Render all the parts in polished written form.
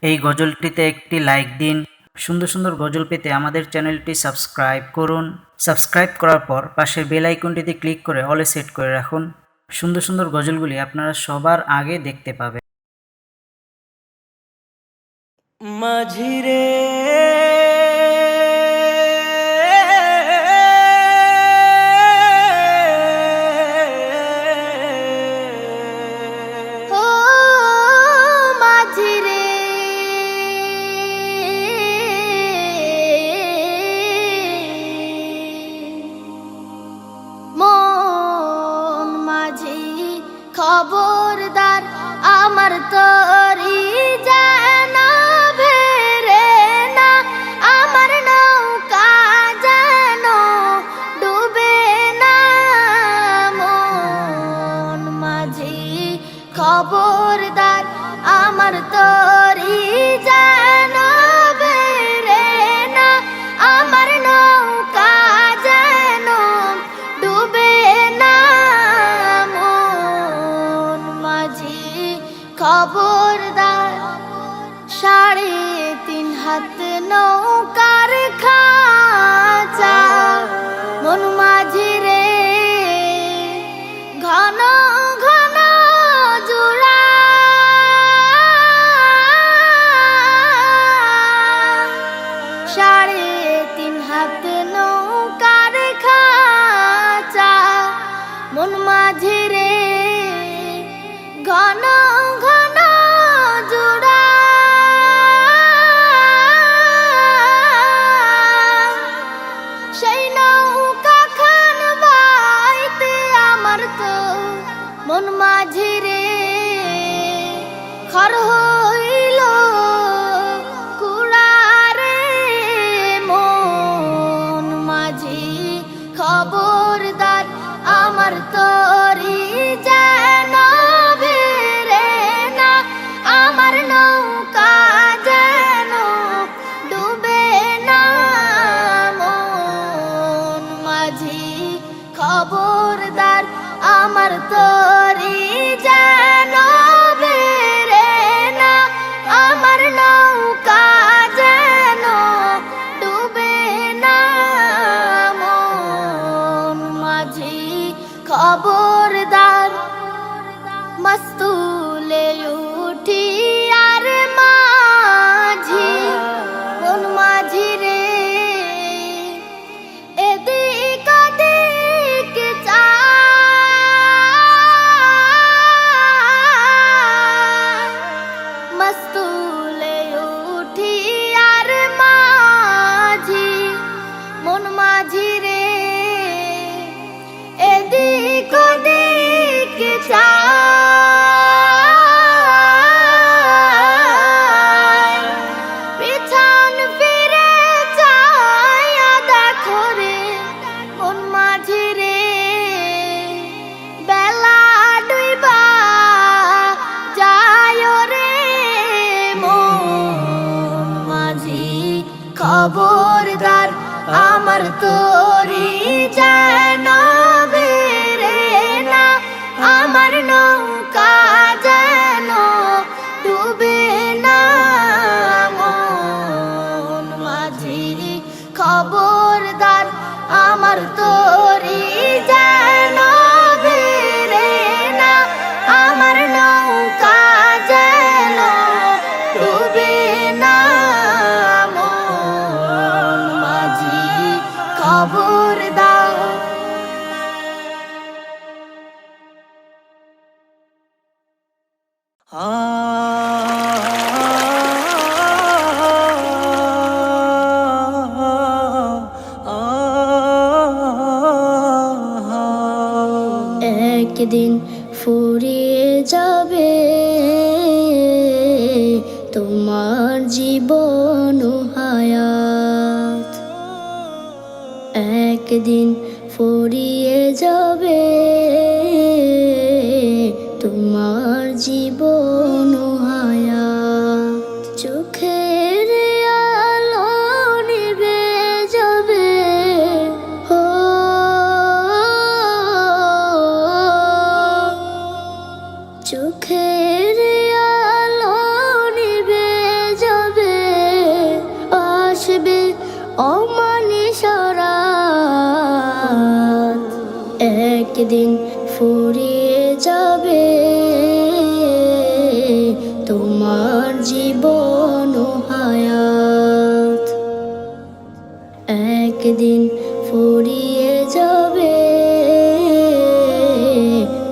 এই গজলটিতে একটি লাইক দিন। সুন্দর সুন্দর গজল পেতে আমাদের চ্যানেলটি সাবস্ক্রাইব করুন। সাবস্ক্রাইব করার পর পাশের বেল আইকনটিতে ক্লিক করে অলে সেট করে রাখুন। সুন্দর সুন্দর গজলগুলি আপনারা সবার আগে দেখতে পাবেন। মাঝিরে খবরদার আমার তরি যেন ভেরে না, আমার নৌকা যেন ডুবে না। মন মাঝি খবরদার আমার তরি যেন ভেরে না, আমার নৌকা যেন ডুবে না। খবরদার 3.5 হাত নৌকার খাঁচা, মন মাঝি রে ঘন ঘন জোড়া। 3.5 হাত নৌকার খাঁচা, মন মাঝি রে ঘন ঘন জোড়া। সেই নৌকা খান বাইতে আমার তো মন মাঝি রে খর হইল কুড়ারে। মন মাঝি খবরদার আমার তরি যেন ভেরে না, আমার নৌকা যেন ডুবে না। মন মাঝি খবরদার আমার তরি যেন ভেরে না, আমার নৌকা যেন ডুবে না। মন মাঝি খবরদার মস্তুলে উঠি আর মাঝি, মন মাঝি রে এদিক ওদিক চায়। মস্তুলে উঠি আর মাঝি, মন মাঝি রে এদিক ওদিক চায়। পিছন ফিরে চায়া দেখো রে মন মাঝি রে বেলা ডুইবা যায় রে। মন মাঝি খবরদার আমার তরি যেন ভেরে না, আমার নৌকা যেন ডুবে না। মন মাঝি খবরদার আমার তরি যেন ভেরে না, আমার নৌকা যেন ডুবে না। মন মাঝি খবরদার। একদিন ফুরিয়ে যাবে তোমার জীবন হায়াত, একদিন ফুরিয়ে যাবে তোমার জীবন হায়াত। চোখের আলো নিভে যাবে, ও চোখের আলো নিভে একদিন ফুরিয়ে যাবে তোমার জীবন ও হায়াত, একদিন ফুরিয়ে যাবে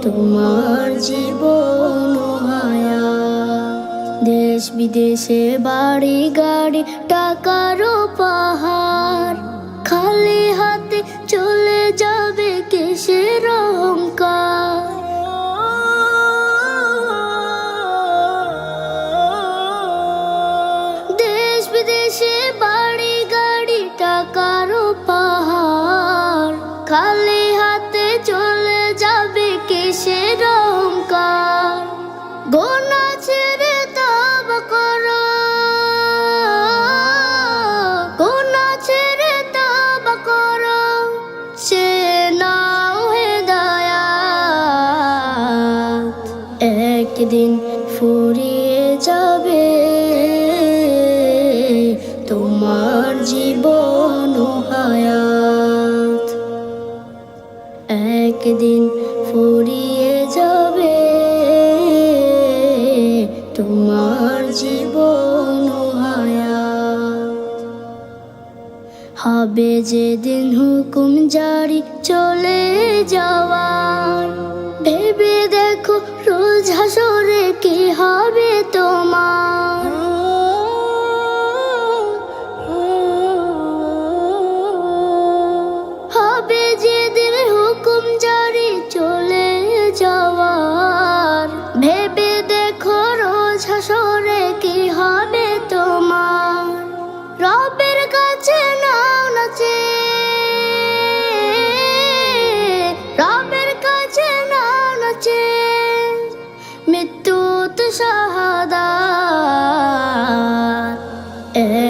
তোমার জীবন ও হায়াত। দেশ বিদেশে বাড়ি গাড়ি টাকারও পাহাড়, খালি হাতে চলে যাবে কিসের অহংকার। দেশ বিদেশে বাড়ি গাড়ি টাকারও পাহাড়, খালি হাতে চলে যাবে কিসের অহংকার। গোনা ছেড়ে তওবা করো, গোনা ছেড়ে তওবা করো, সে নাও হেদায়াত। একদিন ফুরিয়ে যাবে তোমার জীবন ও হায়াত, একদিন ফুরিয়ে যাবে তোমার জীবন ও হায়াত। হবে যেদিন হুকুম জারি চলে যাওয়ার, ভেবে দেখো রোজ হাসরে কি হবে তোমার। হবে যেদিন হুকুম জারি চলে যাওয়ার, ভেবে দেখো রোজ হাসরে কি হবে তোমার। রবের কাছে নাও নাচে, রবের কাছে নাও নাচে, মৃত্যু তো শাহাদাত।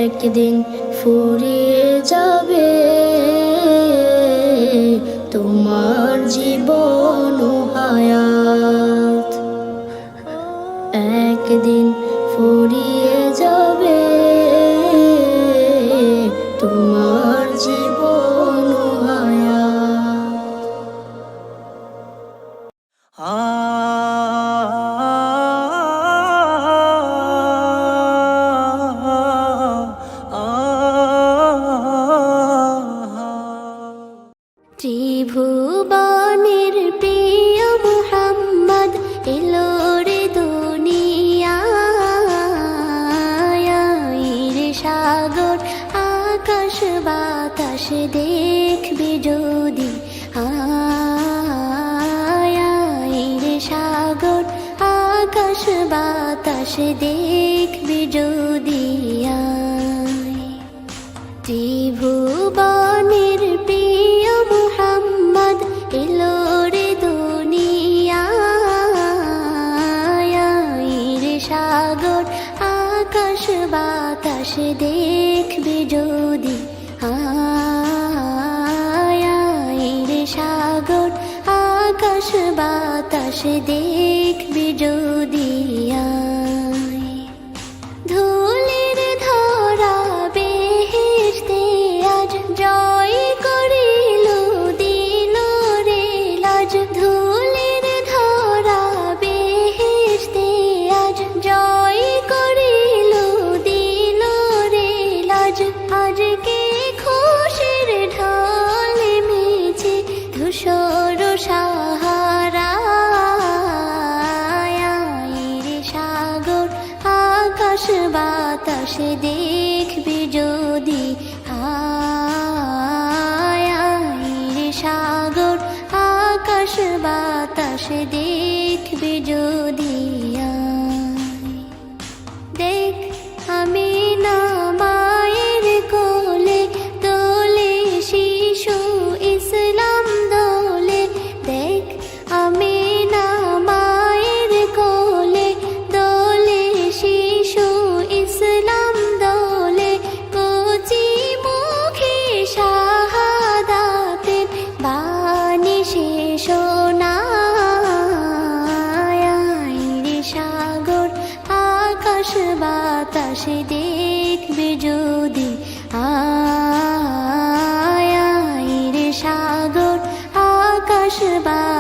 একদিন ফুরিয়ে যাবে তোমার জীবন ও হায়াত, একদিন ফুরিয়ে যাবে তোমার জীবন ও হায়াত। ত্রিভুবনের প্রিয় মুহাম্মদ এলো রে দুনিয়ায়, রে সাগর আকাশ বাতাস দেখবি যদি, রে সাগর আকাশ বাতাস দেখবি যদি। ত্রিভুবনের প্রিয় মুহাম্মদ এলো রে দুনিয়ায়, রে সাগর আকাশ বাতাস দেখবি যদি, রে সাগর আকাশ বাতাস দেখবি যদি। ধুলির ধরা বেহেশতে আজ জয় করিল দিল রে লাজ, ধুলির ধরা বেহেশতে আজ জয় করিল দিল রে লাজ। আজকে খুশির ঢল মেছে ধূসর সাহারা, রে সাগর আকাশ বাতাস দেখবি যদি, রে সাগর আকাশ বাতাস দেখবি যদি। দেখ আমি না মায়ের কোলে দোলে শিশু ইসলাম দোলে, দেখ আমি না মায়ের কোলে দোলে শিশু ইসলাম দোলে, কচি মুখে শাহাদাতের বাণী সে শোনায়, রে সাগর আকাশ বাতাস দেখবি যদি, রে সাগর আকাশ বাতাস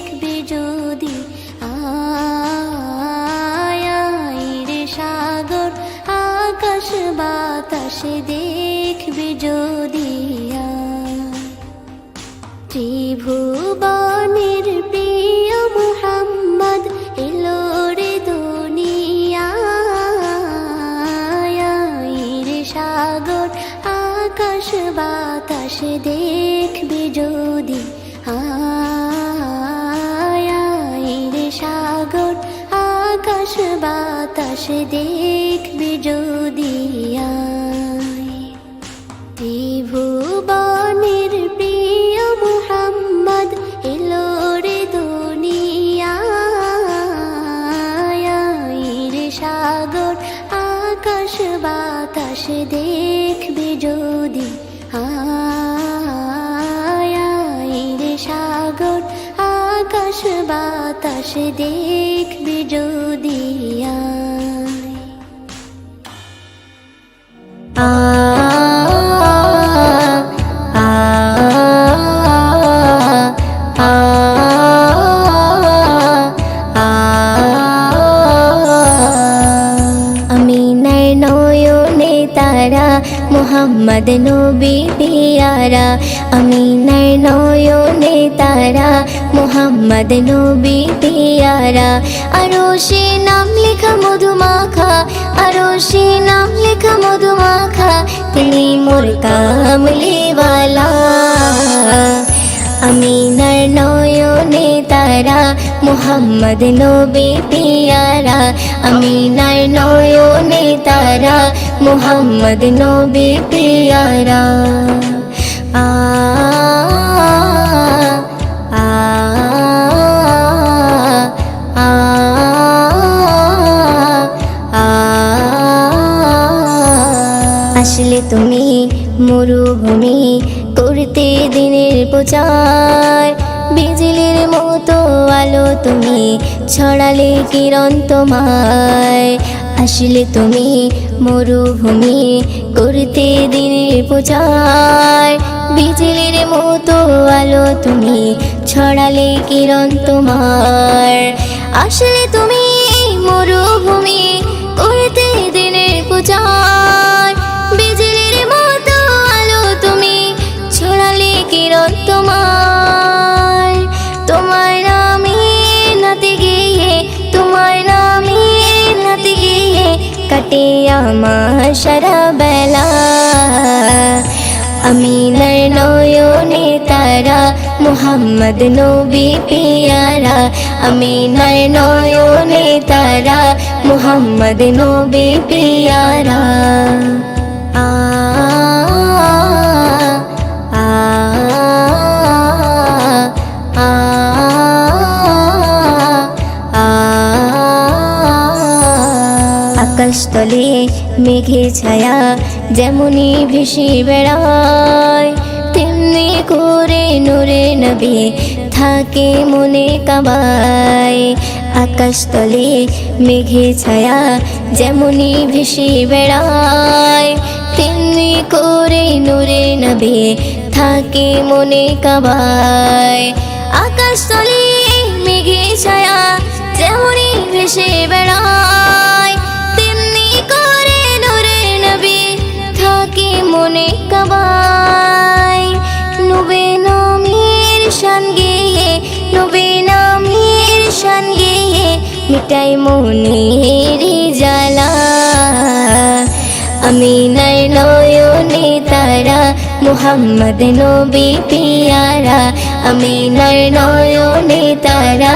দেখবে যদি আয় রে সাগর আকাশ বাতাসে দেখবে যদি ত্রিভুবনের প্রিয় মুহাম্মদ এলো রে দুনিয়ায় রে সাগর আকাশ বাতাসে দেখবে যদি রে সাগর আকাশ বাতাসে দেখবে যদি ত্রিভুবনের প্রিয় মুহাম্মদ এলো রে দুনিয়ায় রে সাগর আকাশ বাতাসে দেখবে যদি রে সাগর আকাশ বাতাসে দেখবে যদি আমিনার নয়নে তারা মুহাম্মদ নবী পিয়ারা আমিনার নয়নে তারা মুহাম্মদ নবী পিয়ারা আরশে নাম লেখা মধুমাখা আরশে নাম লেখা মধুমাখা তিনি মোর কামলিওয়ালা আমিনার নয়নে তারা মুহাম্মদ নবী পিয়ারা আমিনার নয়নে তারা মুহাম্মদ নবী পিয়ারা আ আ আ আ আসলে তুমি মরুভূমি করতে দিনের প্রচার বিজলির মতো আলো তুমি ছড়ালে কিরণ তোমায় আসলে তুমি মরুভূমি করতে দিনের প্রচার বিজলির মতো আলো তুমি ছড়ালে কিরণ তোমার আসলে তুমি মরুভূমি করতে দিনের প্রচার বিজলির মতো আলো তুমি ছড়ালে কিরণ তোমার তোমার নামে নাতে গিয়ে তোমার নামে নাতে গিয়ে কাটে আমার সারা বেলা আমিনার নয়নে তারা মুহাম্মদ নবী পিয়ারা আমিনার নয়নে তারা মুহাম্মদ নবী পিয়ারা আ আ আ আকাশতলে মেঘে ছায়া যেমনি ভেসে বেড়ায় তেমনি করে নূরে নবী থাকে মনে কাবায় আকাশতলে মেঘে ছায়া যেমনি ভেসে বেড়ায় তেমনি করে নূরে নবী থাকে মনে কাবায় আকাশতলে মেঘে ছায়া যেমনি ভেসে বেড়ায় তেমনি করে নূরে নবী থাকে মনে কাবায় নবী নামের শান গেয়ে নবী নামের শান গেয়ে মিটাই মনের জ্বালা আমিনার নয়নে তারা মুহাম্মদ নবী পিয়ারা আমিনার নয়নে তারা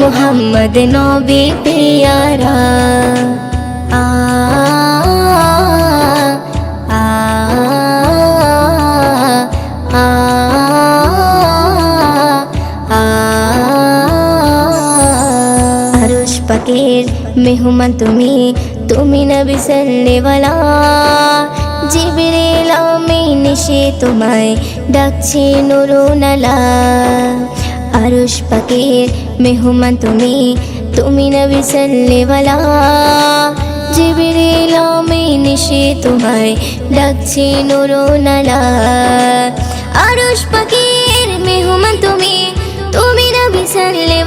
মুহাম্মদ নবী পিয়ারা আ আ আ আ আরশ পাকের মেহমান তুমি তুমি নবী সাল্লেওয়ালা জিবরিল আমিন সে তোমায় ডাকছে নুরুনালা আরশ পাকের মেহমান তুমি তুমি নবী সাল্লেওয়ালা জিবরিল আমিন সে তোমায় ডাকছে নুরুনালা আরশ পাকের মেহমান তুমি তুমি নবী সাল্লেওয়ালা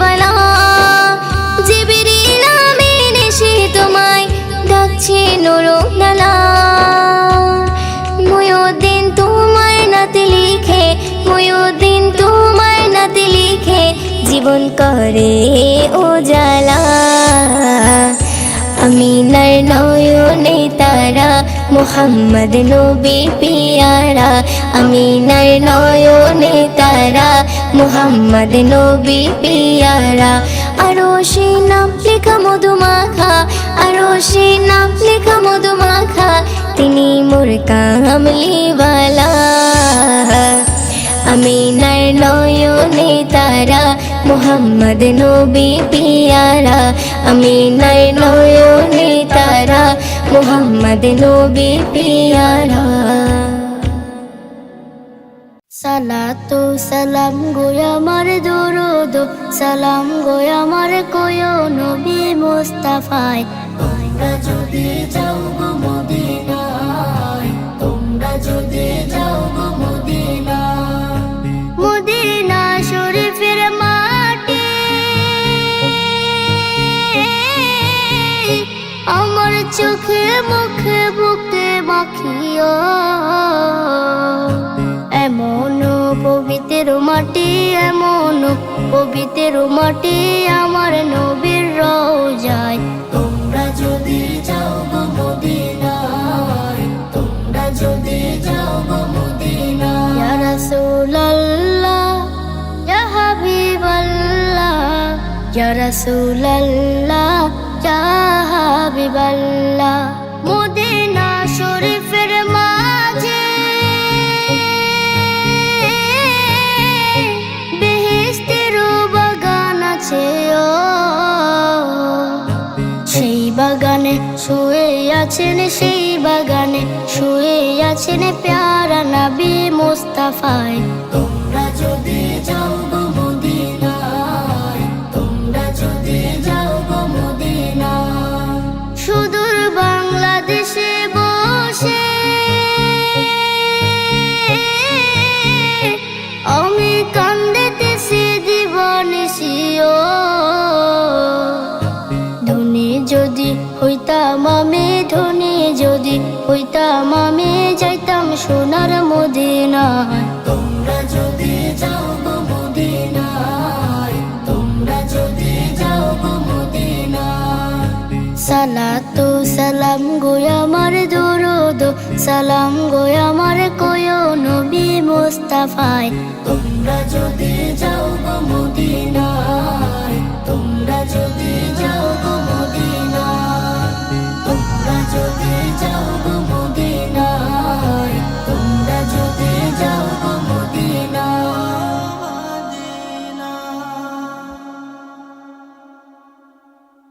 করে উজালা আমিনার নয়নে তারা মুহাম্মদ নবী পিয়ারা আমিনার নয়নে তারা মুহাম্মদ নবী পিয়ারা আরশে নাম লেখা মধুমাখা আরশে নাম লেখা মধুমাখা তিনি মোর কামলিওয়ালা আমিনার নয়নে তারা মুহাম্মদ নবী পিয়ারা আমিনার নয়নে তারা মুহাম্মদ নবী পিয়ারা সালাতু সালাম গো আমার দরুদ সালাম গো আমার কোয় নবী মুস্তাফায় তোমরা যদি যাও গো মদিনায় তোমরা যদি যাও গো মদিনায় মদিনা শরীফের মাটি আমার চোখে মুখে বুকে মাখিও এমন পবিত্র মাটি এমন পবিত্র মাটি আমার নবীর রওজায় তোমরা যদি যাও গো মদিনায় তোমরা যদি যাও গো মদিনায় ইয়া রাসূলুল্লাহ ইয়া হাবিবাল্লাহ ইয়া রাসূলুল্লাহ ইয়া হাবিবাল্লাহ মদিনা শরীফের মাঝে বেহেশতের বাগান আছে সেই বাগানে শুয়ে আছেন সেই বাগানে শুয়ে আছেন প্যারা নবী মুস্তাফায় তোমরা যদি যাও গো মদিনায় তোমরা যদি যাও গো মদিনায় সুদূর বাংলাদেশে বসে আমি কান্দিতেছি দিবানিশিও ধনী যদি হইতাম আমি ধনী যদি হইতাম আমি যাইতাম সোনার মদিনায় তোমরা যদি যাও গো মদিনায় তোমরা যদি যাও গো মদিনায় সালাতু সালাম গো আমার দরুদ সালাম গো আমার কোয় নবী মুস্তাফায় তোমরা যদি যাও গো মদিনায়